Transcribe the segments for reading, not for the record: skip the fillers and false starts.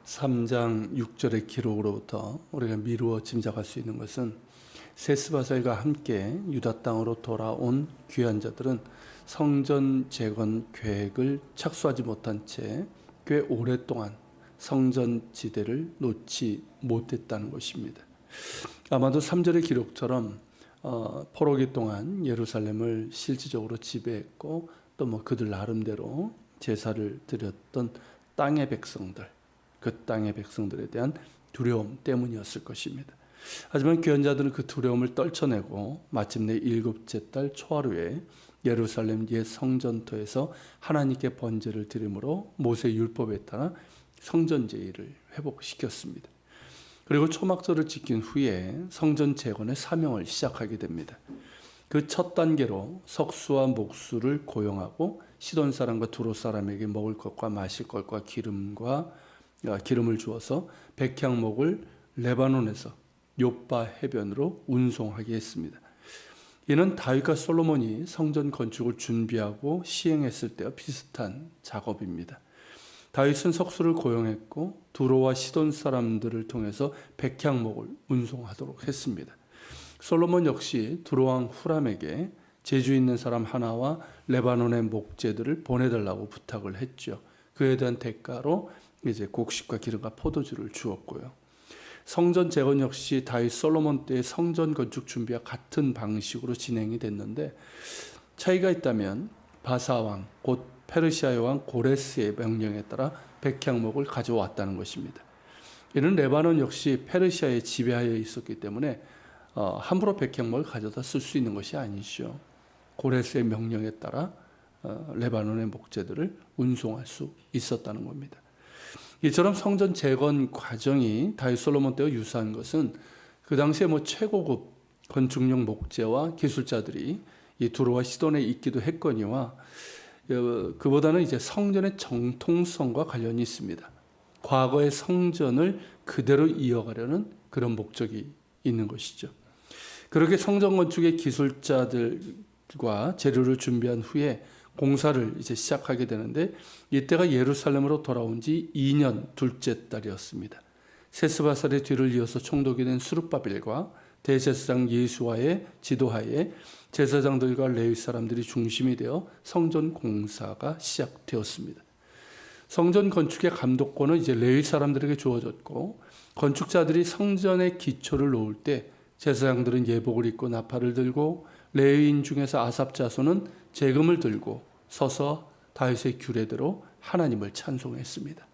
3장 6절의 기록으로부터 우리가 미루어 짐작할 수 있는 것은 세스바살과 함께 유다 땅으로 돌아온 귀한 자들은 성전 재건 계획을 착수하지 못한 채 꽤 오랫동안 성전 지대를 놓지 못했다는 것입니다. 아마도 3절의 기록처럼 포로기 동안 예루살렘을 실질적으로 지배했고 또 그들 나름대로 제사를 드렸던 땅의 백성들, 그 땅의 백성들에 대한 두려움 때문이었을 것입니다. 하지만 귀한 자들은 그 두려움을 떨쳐내고 마침내 7째 달 초하루에 예루살렘 옛 성전터에서 하나님께 번제를 드림으로 모세 율법에 따라 성전 제의를 회복시켰습니다. 그리고 초막절을 지킨 후에 성전 재건의 사명을 시작하게 됩니다. 그 첫 단계로 석수와 목수를 고용하고 시돈 사람과 두로 사람에게 먹을 것과 마실 것과 기름을 주어서 백향목을 레바논에서 욥바 해변으로 운송하게 했습니다. 이는 다윗과 솔로몬이 성전 건축을 준비하고 시행했을 때와 비슷한 작업입니다. 다윗은 석수를 고용했고 두로와 시돈 사람들을 통해서 백향목을 운송하도록 했습니다. 솔로몬 역시 두로왕 후람에게 재주 있는 사람 하나와 레바논의 목재들을 보내달라고 부탁을 했죠. 그에 대한 대가로 이제 곡식과 기름과 포도주를 주었고요. 성전 재건 역시 다윗 솔로몬 때의 성전 건축 준비와 같은 방식으로 진행이 됐는데 차이가 있다면 바사왕 곧 페르시아의 왕 고레스의 명령에 따라 백향목을 가져왔다는 것입니다. 이는 레바논 역시 페르시아의 지배하에 있었기 때문에 함부로 백향목을 가져다 쓸 수 있는 것이 아니죠. 고레스의 명령에 따라 레바논의 목재들을 운송할 수 있었다는 겁니다. 이처럼 성전 재건 과정이 다윗 솔로몬 때와 유사한 것은 그 당시에 최고급 건축용 목재와 기술자들이 이 두로와 시돈에 있기도 했거니와 그보다는 이제 성전의 정통성과 관련이 있습니다. 과거의 성전을 그대로 이어가려는 그런 목적이 있는 것이죠. 그렇게 성전 건축의 기술자들과 재료를 준비한 후에 공사를 이제 시작하게 되는데 이때가 예루살렘으로 돌아온 지 2년 둘째 달이었습니다. 세스바살의 뒤를 이어서 총독이 된 스룹바벨과 대제사장 예수와의 지도하에 제사장들과 레위 사람들이 중심이 되어 성전 공사가 시작되었습니다. 성전 건축의 감독권은 이제 레위 사람들에게 주어졌고 건축자들이 성전의 기초를 놓을 때 제사장들은 예복을 입고 나팔을 들고 레위인 중에서 아삽 자손은 재금을 들고 서서 다윗의 규례대로 하나님을 찬송했습니다.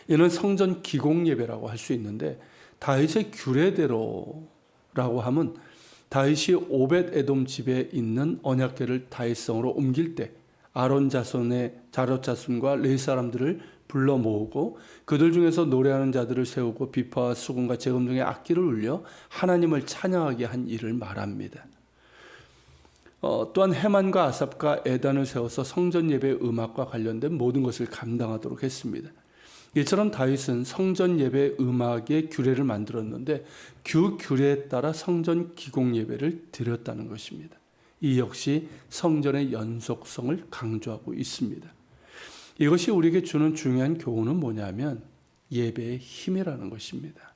이는 성전 기공 예배라고 할 수 있는데 다윗의 규례대로라고 하면 다윗이 오벳 에돔 집에 있는 언약궤를 다윗성으로 옮길 때 아론 자손의 자롯 자손과 레위 사람들을 불러 모으고 그들 중에서 노래하는 자들을 세우고 비파와 수금과 재금 등의 악기를 울려 하나님을 찬양하게 한 일을 말합니다. 또한 헤만과 아삽과 에단을 세워서 성전 예배 음악과 관련된 모든 것을 감당하도록 했습니다. 이처럼 다윗은 성전 예배 음악의 규례를 만들었는데 그 규례에 따라 성전 기공 예배를 드렸다는 것입니다. 이 역시 성전의 연속성을 강조하고 있습니다. 이것이 우리에게 주는 중요한 교훈은 뭐냐면 예배의 힘이라는 것입니다.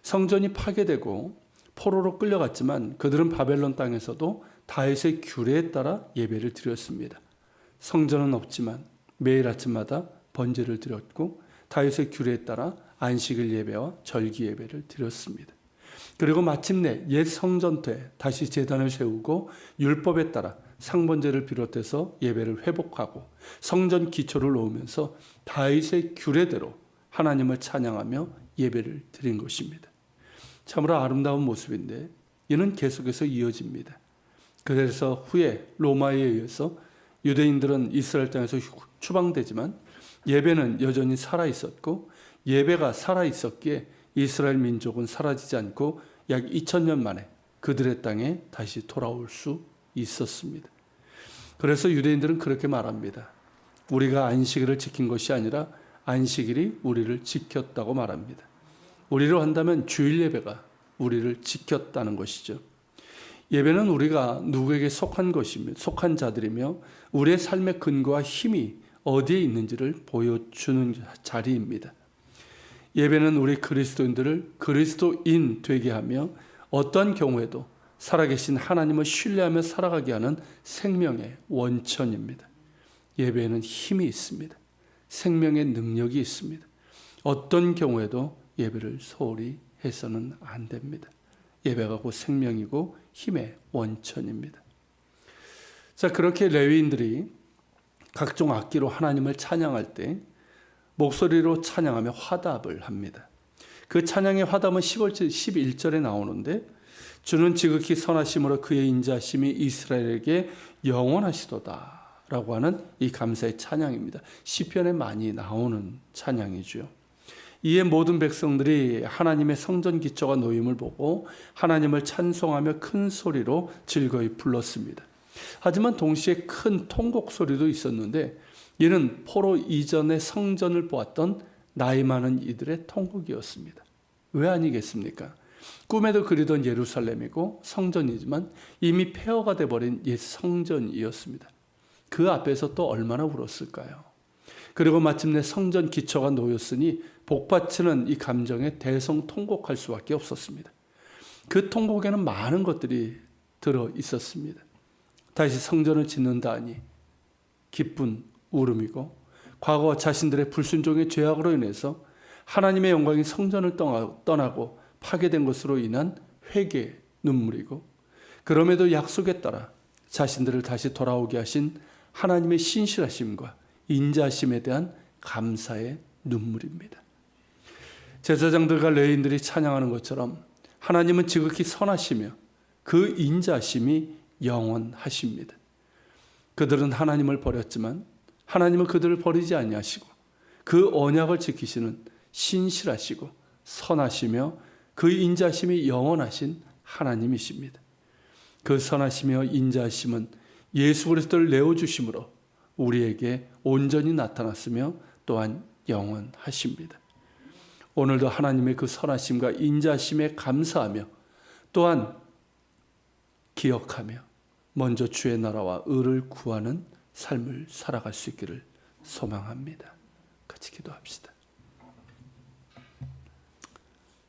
성전이 파괴되고 포로로 끌려갔지만 그들은 바벨론 땅에서도 다윗의 규례에 따라 예배를 드렸습니다. 성전은 없지만 매일 아침마다 번제를 드렸고 다윗의 규례에 따라 안식일 예배와 절기 예배를 드렸습니다. 그리고 마침내 옛 성전터에 다시 제단을 세우고 율법에 따라 상번제를 비롯해서 예배를 회복하고 성전 기초를 놓으면서 다윗의 규례대로 하나님을 찬양하며 예배를 드린 것입니다. 참으로 아름다운 모습인데 이는 계속해서 이어집니다. 그래서 후에 로마에 의해서 유대인들은 이스라엘 땅에서 추방되지만 예배는 여전히 살아있었고 예배가 살아있었기에 이스라엘 민족은 사라지지 않고 약 2000년 만에 그들의 땅에 다시 돌아올 수 있었습니다. 그래서 유대인들은 그렇게 말합니다. 우리가 안식일을 지킨 것이 아니라 안식일이 우리를 지켰다고 말합니다. 우리로 한다면 주일 예배가 우리를 지켰다는 것이죠. 예배는 우리가 누구에게 속한 것이며 속한 자들이며 우리의 삶의 근거와 힘이 어디에 있는지를 보여주는 자리입니다. 예배는 우리 그리스도인들을 그리스도인 되게 하며 어떠한 경우에도 살아계신 하나님을 신뢰하며 살아가게 하는 생명의 원천입니다. 예배에는 힘이 있습니다. 생명의 능력이 있습니다. 어떤 경우에도 예배를 소홀히 해서는 안 됩니다. 예배가 곧 생명이고 힘의 원천입니다. 자, 그렇게 레위인들이 각종 악기로 하나님을 찬양할 때 목소리로 찬양하며 화답을 합니다. 그 찬양의 화답은 11절에 나오는데 주는 지극히 선하심으로 그의 인자심이 이스라엘에게 영원하시도다 라고 하는 이 감사의 찬양입니다. 시편에 많이 나오는 찬양이죠. 이에 모든 백성들이 하나님의 성전 기초가 놓임을 보고 하나님을 찬송하며 큰 소리로 즐거이 불렀습니다. 하지만 동시에 큰 통곡 소리도 있었는데 이는 포로 이전의 성전을 보았던 나이 많은 이들의 통곡이었습니다. 왜 아니겠습니까? 꿈에도 그리던 예루살렘이고 성전이지만 이미 폐허가 돼버린 옛 성전이었습니다. 그 앞에서 또 얼마나 울었을까요? 그리고 마침내 성전 기초가 놓였으니 복받치는 이 감정에 대성통곡할 수밖에 없었습니다. 그 통곡에는 많은 것들이 들어 있었습니다. 다시 성전을 짓는다 하니 기쁜 울음이고, 과거 자신들의 불순종의 죄악으로 인해서 하나님의 영광이 성전을 떠나고 파괴된 것으로 인한 회개의 눈물이고, 그럼에도 약속에 따라 자신들을 다시 돌아오게 하신 하나님의 신실하심과 인자심에 대한 감사의 눈물입니다. 제사장들과 레위인들이 찬양하는 것처럼 하나님은 지극히 선하시며 그 인자심이 영원하십니다. 그들은 하나님을 버렸지만 하나님은 그들을 버리지 아니하시고 그 언약을 지키시는 신실하시고 선하시며 그 인자심이 영원하신 하나님이십니다. 그 선하시며 인자심은 예수 그리스도를 내어주심으로 우리에게 온전히 나타났으며 또한 영원하십니다. 오늘도 하나님의 그 선하심과 인자심에 감사하며 또한 기억하며 먼저 주의 나라와 의를 구하는 삶을 살아갈 수 있기를 소망합니다. 같이 기도합시다.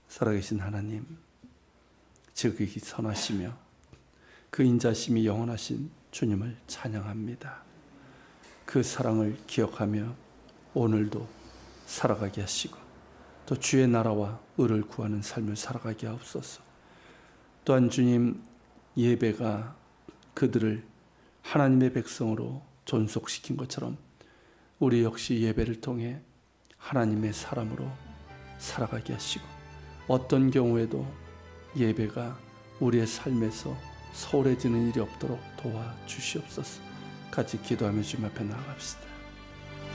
살아계신 하나님, 지극히 선하시며 그 인자심이 영원하신 주님을 찬양합니다. 그 사랑을 기억하며 오늘도 살아가게 하시고 또 주의 나라와 의를 구하는 삶을 살아가게 하옵소서. 또한 주님, 예배가 그들을 하나님의 백성으로 존속시킨 것처럼 우리 역시 예배를 통해 하나님의 사람으로 살아가게 하시고 어떤 경우에도 예배가 우리의 삶에서 소홀해지는 일이 없도록 도와주시옵소서. 같이 기도하며 주님 앞에 나아갑시다.